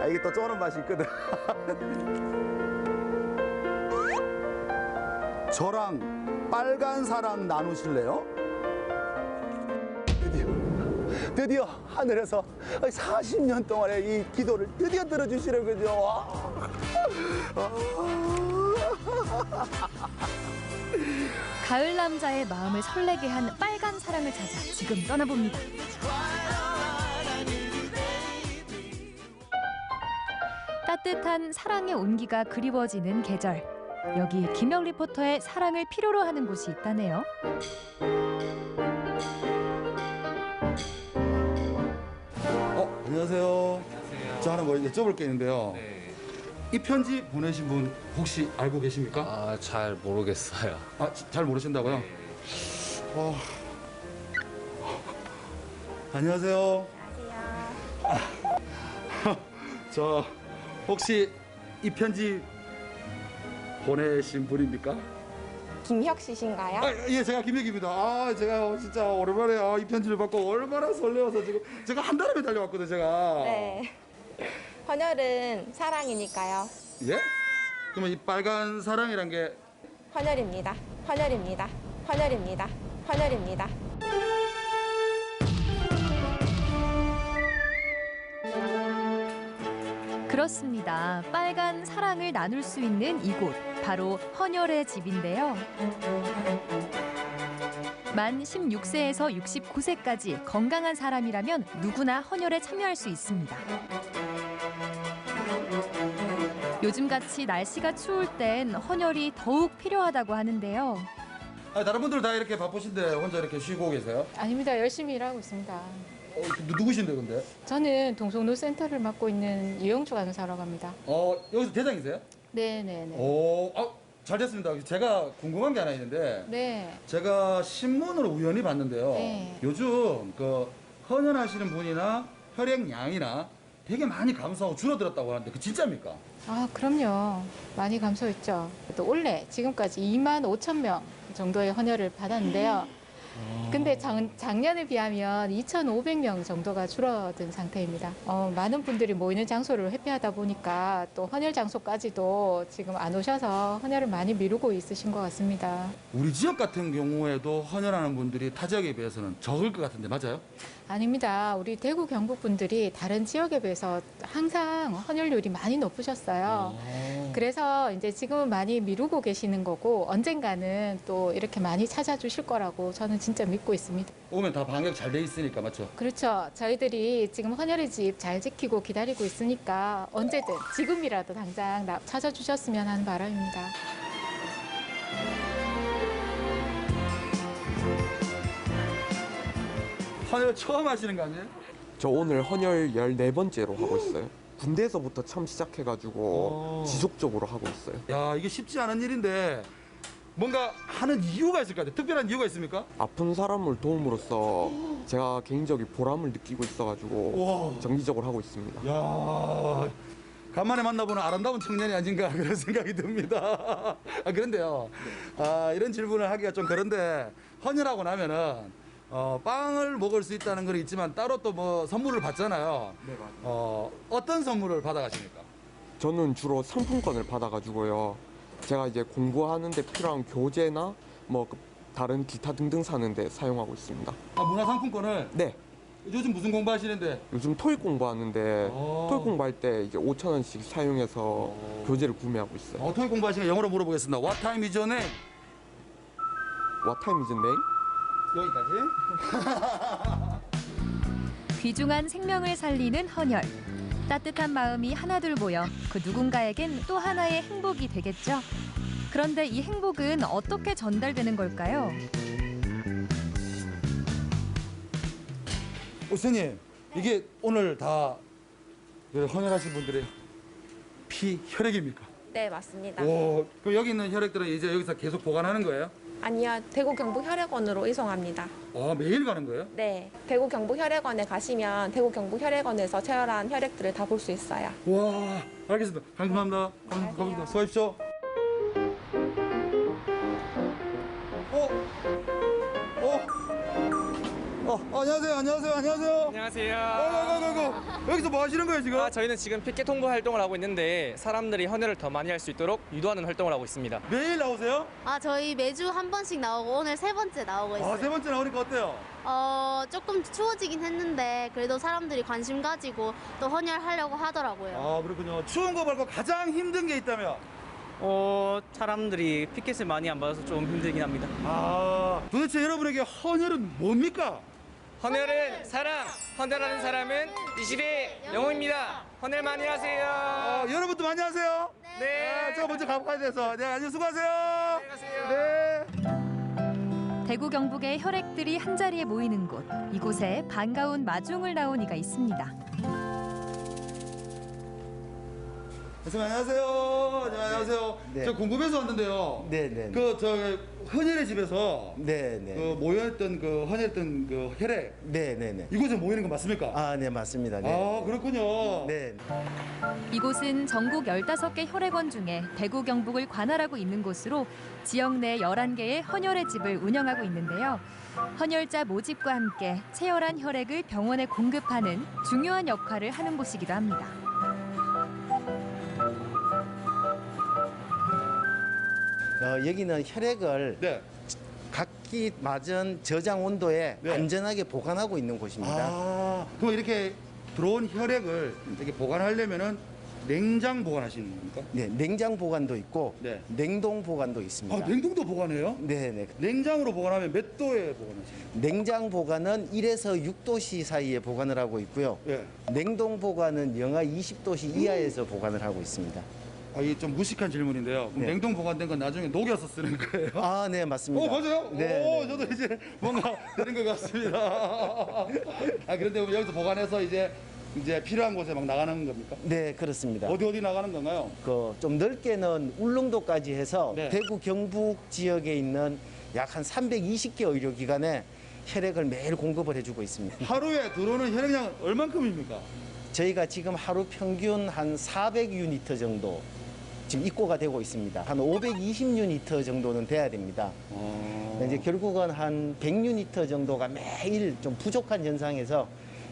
이게 또 쪼는 맛이 있거든. 저랑 빨간 사랑 나누실래요? 드디어 하늘에서 40년 동안의 이 기도를 드디어 들어주시는 거죠. 가을 남자의 마음을 설레게 한 빨간 사랑을 찾아 지금 떠나봅니다. 따뜻한 사랑의 온기가 그리워지는 계절. 여기 김혁 리포터의 사랑을 필요로 하는 곳이 있다네요. 안녕하세요. 저 하나 뭐 여쭤볼 게 있는데요. 이 편지 보내신 분 혹시 알고 계십니까? 잘 모르겠어요. 잘 모르신다고요? 안녕하세요. 저 혹시 이 편지 보내신 분입니까? 김혁 씨신가요? 예, 제가 김혁입니다. 제가 진짜 오랜만에 이 편지를 받고 얼마나 설레어서 지금 제가 한 달에 달려왔거든요, 제가. 네. 헌혈은 사랑이니까요. 예? 그러면 이 빨간 사랑이란 게 헌혈입니다. 헌혈입니다. 헌혈입니다. 헌혈입니다. 그렇습니다. 빨간 사랑을 나눌 수 있는 이곳, 바로 헌혈의 집인데요. 만 16세에서 69세까지 건강한 사람이라면 누구나 헌혈에 참여할 수 있습니다. 요즘같이 날씨가 추울 땐 헌혈이 더욱 필요하다고 하는데요. 다른 분들 다 이렇게 바쁘신데 혼자 이렇게 쉬고 계세요? 아닙니다. 열심히 일하고 있습니다. 누구신데 근데? 저는 동성노센터를 맡고 있는 이영주 간호사라고 합니다. 여기서 대장이세요? 네네네. 잘 됐습니다. 제가 궁금한 게 하나 있는데 네. 제가 신문을 우연히 봤는데요. 네. 요즘 그 헌혈하시는 분이나 혈액량이나 되게 많이 감소하고 줄어들었다고 하는데 그 진짜입니까? 아, 그럼요. 많이 감소했죠. 또 올해 지금까지 2만 5천 명 정도의 헌혈을 받았는데요. 근데 작년에 비하면 2,500명 정도가 줄어든 상태입니다. 많은 분들이 모이는 장소를 회피하다 보니까 또 헌혈 장소까지도 지금 안 오셔서 헌혈을 많이 미루고 있으신 것 같습니다. 우리 지역 같은 경우에도 헌혈하는 분들이 타 지역에 비해서는 적을 것 같은데 맞아요? 아닙니다. 우리 대구 경북 분들이 다른 지역에 비해서 항상 헌혈률이 많이 높으셨어요. 그래서 이제 지금은 많이 미루고 계시는 거고 언젠가는 또 이렇게 많이 찾아주실 거라고 저는 진짜 믿고 있습니다. 오면 다 방역 잘 돼 있으니까 맞죠? 그렇죠. 저희들이 지금 헌혈의 집 잘 지키고 기다리고 있으니까 언제든 지금이라도 당장 찾아주셨으면 하는 바람입니다. 헌혈 처음 하시는 거 아니에요? 저 오늘 헌혈 14번째로 하고 있어요. 군대에서부터 처음 시작해가지고 지속적으로 하고 있어요. 야, 이게 쉽지 않은 일인데 뭔가 하는 이유가 있을 것 같아요. 특별한 이유가 있습니까? 아픈 사람을 도움으로써 제가 개인적인 보람을 느끼고 있어가지고 정기적으로 하고 있습니다. 야, 간만에 만나보는 아름다운 청년이 아닌가 그런 생각이 듭니다. 그런데요, 이런 질문을 하기가 좀 그런데 헌혈하고 나면은 빵을 먹을 수 있다는 건 있지만 따로 또 뭐 선물을 받잖아요. 네, 맞아요. 어떤 선물을 받아가십니까? 저는 주로 상품권을 받아가지고요. 제가 이제 공부하는데 필요한 교재나 뭐 다른 기타 등등 사는데 사용하고 있습니다. 문화상품권을? 네. 요즘 무슨 공부하시는데? 요즘 토익 공부하는데 토익 공부할 때 이제 5,000원씩 사용해서 교재를 구매하고 있어요. 토익 공부하시니까 영어로 물어보겠습니다. What time is your name? What time is your name? 여기까지. 귀중한 생명을 살리는 헌혈. 따뜻한 마음이 하나둘 모여 그 누군가에겐 또 하나의 행복이 되겠죠. 그런데 이 행복은 어떻게 전달되는 걸까요? 선생님, 이게 오늘 다 헌혈하신 분들의 피, 혈액입니까? 네, 맞습니다. 그럼 여기 있는 혈액들은 이제 여기서 계속 보관하는 거예요? 아니요, 대구 경북 혈액원으로 이송합니다. 매일 가는 거예요? 네, 대구 경북 혈액원에 가시면 대구 경북 혈액원에서 채혈한 혈액들을 다 볼 수 있어요. 와, 알겠습니다. 감사합니다. 감사합니다. 수고하십시오. 안녕하세요. 안녕하세요. 여기서 뭐 하시는 거예요, 지금? 저희는 지금 피켓 홍보 활동을 하고 있는데 사람들이 헌혈을 더 많이 할 수 있도록 유도하는 활동을 하고 있습니다. 매일 나오세요? 저희 매주 한 번씩 나오고 오늘 3번째 나오고 있어요. 3번째 나오니까 어때요? 조금 추워지긴 했는데 그래도 사람들이 관심 가지고 또 헌혈하려고 하더라고요. 그렇군요. 추운 거 말고 가장 힘든 게 있다면? 사람들이 피켓을 많이 안 받아서 좀 힘들긴 합니다. 도대체 여러분에게 헌혈은 뭡니까? 헌혈은 사랑, 헌혈하는 사람은 이 시대의 영웅입니다. 헌혈 많이 하세요. 여러분도 많이 하세요. 네. 제가 먼저 가봐야 돼서. 네, 안녕 수고하세요. 네. 대구 경북의 혈액들이 한자리에 모이는 곳. 이곳에 반가운 마중을 나온 이가 있습니다. 선생님 안녕하세요. 안녕하세요. 네. 저 궁금해서 왔는데요. 네네. 헌혈의 집에서 네네. 모였던 헌혈했던 혈액. 네네네. 이곳에 모이는 거 맞습니까? 네, 맞습니다. 네. 그렇군요. 네. 이곳은 전국 15개 혈액원 중에 대구 경북을 관할하고 있는 곳으로 지역 내 11개의 헌혈의 집을 운영하고 있는데요. 헌혈자 모집과 함께 채혈한 혈액을 병원에 공급하는 중요한 역할을 하는 곳이기도 합니다. 여기는 혈액을 각기 맞은 저장 온도에 안전하게 보관하고 있는 곳입니다. 그럼 이렇게 들어온 혈액을 이렇게 보관하려면은 냉장 보관하시는 겁니까? 네, 냉장 보관도 있고 냉동 보관도 있습니다. 아, 냉동도 보관해요? 네. 냉장으로 보관하면 몇 도에 보관하시나요? 냉장 보관은 1에서 6도씨 사이에 보관을 하고 있고요. 냉동 보관은 영하 20도씨 이하에서 보관을 하고 있습니다. 아, 이게 좀 무식한 질문인데요. 그럼 냉동 보관된 건 나중에 녹여서 쓰는 거예요? 아, 네, 맞습니다. 맞아요? 네. 저도 이제 뭔가 되는 것 같습니다. 아, 그런데 여기서 보관해서 이제 필요한 곳에 막 나가는 겁니까? 네, 그렇습니다. 어디 나가는 건가요? 좀 넓게는 울릉도까지 해서 네. 대구 경북 지역에 있는 약 한 320개 의료기관에 혈액을 매일 공급을 해주고 있습니다. 하루에 들어오는 혈액량은 얼만큼입니까? 저희가 지금 하루 평균 한 400유니트 정도 지금 입고가 되고 있습니다. 한 520유니트 정도는 돼야 됩니다. 이제 결국은 한 100유니트 정도가 매일 좀 부족한 현상에서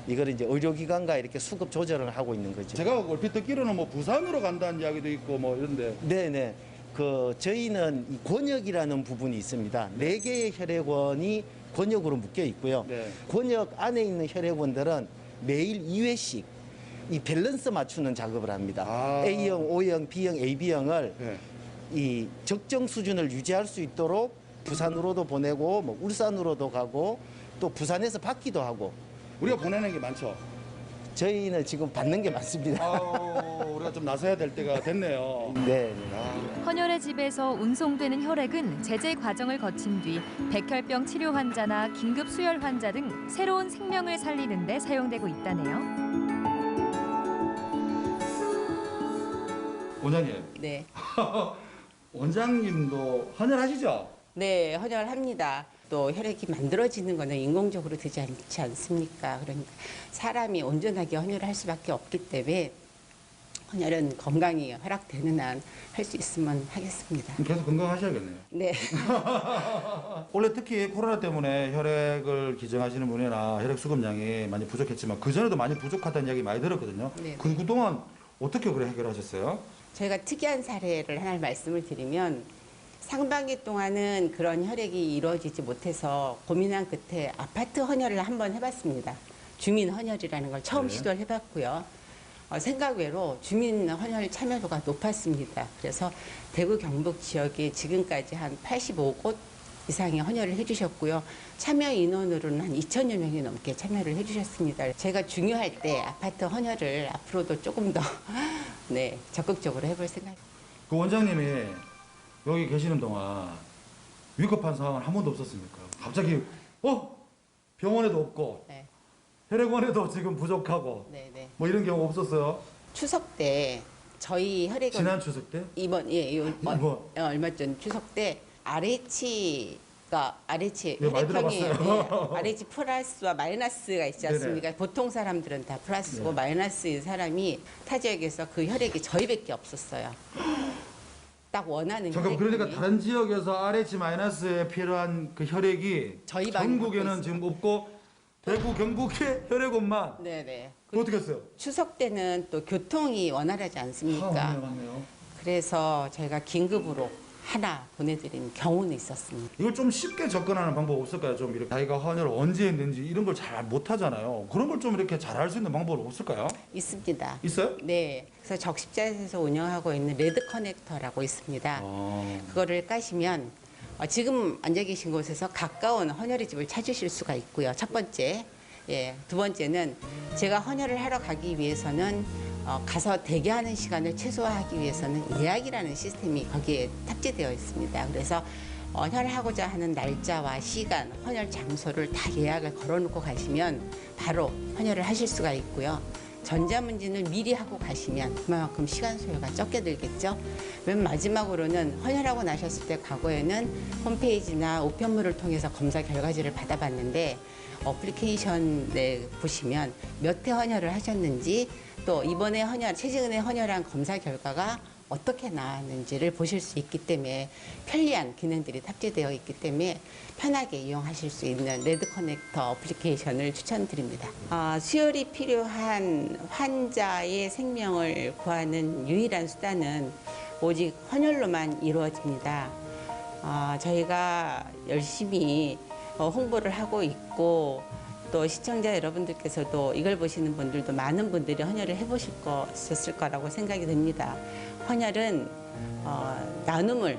이걸 이제 의료기관과 이렇게 수급 조절을 하고 있는 거죠. 제가 얼핏 듣기로는 뭐 부산으로 간다는 이야기도 있고 뭐 이런데. 네네. 저희는 이 권역이라는 부분이 있습니다. 4개의 혈액원이 권역으로 묶여 있고요. 권역 안에 있는 혈액원들은 매일 2회씩 이 밸런스 맞추는 작업을 합니다. A형, O형, B형, AB형을 이 적정 수준을 유지할 수 있도록 부산으로도 보내고 뭐 울산으로도 가고 또 부산에서 받기도 하고. 우리가 보내는 게 많죠? 저희는 지금 받는 게 많습니다. 우리가 좀 나서야 될 때가 됐네요. 네. 헌혈의 집에서 운송되는 혈액은 제재 과정을 거친 뒤 백혈병 치료 환자나 긴급 수혈 환자 등 새로운 생명을 살리는 데 사용되고 있다네요. 원장님. 네. 원장님도 헌혈하시죠? 네, 헌혈합니다. 또 혈액이 만들어지는 거는 인공적으로 되지 않지 않습니까? 그러니까 사람이 온전하게 헌혈을 할 수밖에 없기 때문에 헌혈은 건강이 허락되는 한 할 수 있으면 하겠습니다. 계속 건강하셔야겠네요. 네. 원래 특히 코로나 때문에 혈액을 기증하시는 분이나 혈액 수급량이 많이 부족했지만 그전에도 많이 부족하다는 이야기 많이 들었거든요. 네. 그동안 어떻게 그래 해결하셨어요? 저희가 특이한 사례를 하나 말씀을 드리면 상반기 동안은 그런 혈액이 이루어지지 못해서 고민한 끝에 아파트 헌혈을 한번 해봤습니다. 주민 헌혈이라는 걸 처음 시도를 해봤고요. 생각 외로 주민 헌혈 참여도가 높았습니다. 그래서 대구 경북 지역에 지금까지 한 85곳 이상의 헌혈을 해주셨고요. 참여 인원으로는 한 2,000여 명이 넘게 참여를 해주셨습니다. 제가 중요할 때 아파트 헌혈을 앞으로도 조금 더 네, 적극적으로 해볼 생각입니다. 그 원장님이 여기 계시는 동안 위급한 상황은 한 번도 없었습니까? 갑자기 병원에도 없고 네. 혈액원에도 지금 부족하고 네네. 뭐 이런 경우 없었어요? 추석 때 저희 혈액원 지난 추석 때? 얼마 전 추석 때 RH가 RH 네, 많이 혈액형이 들어봤어요. RH 플러스와 마이너스가 있지 않습니까? 네네. 보통 사람들은 다 플러스고 네. 마이너스인 사람이 타 지역에서 그 혈액이 저희밖에 없었어요. 딱 원하는 잠깐 혈액이. 그러니까 다른 지역에서 RH-에 필요한 그 혈액이 저희 방에 전국에는 지금 없고 대구 경북의 혈액원만. 네네. 어떻게 했어요? 추석 때는 또 교통이 원활하지 않습니까? 맞네요. 그래서 저희가 긴급으로 하나 보내드린 경우는 있었습니다. 이걸 좀 쉽게 접근하는 방법 없을까요? 좀 이렇게 자기가 헌혈을 언제 했는지 이런 걸 잘 못하잖아요. 그런 걸 좀 이렇게 잘 알 수 있는 방법 없을까요? 있습니다. 있어요? 네. 그래서 적십자에서 운영하고 있는 레드 커넥터라고 있습니다. 그거를 까시면 지금 앉아 계신 곳에서 가까운 헌혈의 집을 찾으실 수가 있고요. 첫 번째. 예, 두 번째는 제가 헌혈을 하러 가기 위해서는 가서 대기하는 시간을 최소화하기 위해서는 예약이라는 시스템이 거기에 탑재되어 있습니다. 그래서 헌혈하고자 하는 날짜와 시간, 헌혈 장소를 다 예약을 걸어놓고 가시면 바로 헌혈을 하실 수가 있고요. 전자문진을 미리 하고 가시면 그만큼 시간 소요가 적게 들겠죠. 맨 마지막으로는 헌혈하고 나셨을 때 과거에는 홈페이지나 우편물을 통해서 검사 결과지를 받아봤는데 어플리케이션에 보시면 몇 회 헌혈을 하셨는지 또 이번에 최근에 헌혈한 검사 결과가 어떻게 나왔는지를 보실 수 있기 때문에 편리한 기능들이 탑재되어 있기 때문에 편하게 이용하실 수 있는 레드 커넥터 어플리케이션을 추천드립니다. 수혈이 필요한 환자의 생명을 구하는 유일한 수단은 오직 헌혈로만 이루어집니다. 저희가 열심히 홍보를 하고 있고 또 시청자 여러분들께서도 이걸 보시는 분들도 많은 분들이 헌혈을 해보실 것이었을 거라고 생각이 듭니다. 헌혈은 나눔을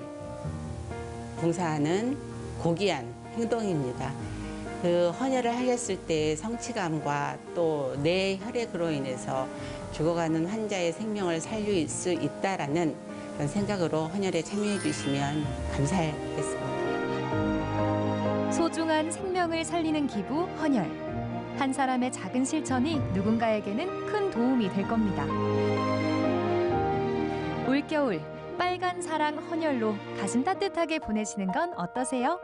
봉사하는 고귀한 행동입니다. 그 헌혈을 하셨을 때 성취감과 또 내 혈액으로 인해서 죽어가는 환자의 생명을 살릴 수 있다라는 그런 생각으로 헌혈에 참여해 주시면 감사하겠습니다. 소중한 생명을 살리는 기부 헌혈. 한 사람의 작은 실천이 누군가에게는 큰 도움이 될 겁니다. 올겨울 빨간 사랑 헌혈로 가슴 따뜻하게 보내시는 건 어떠세요?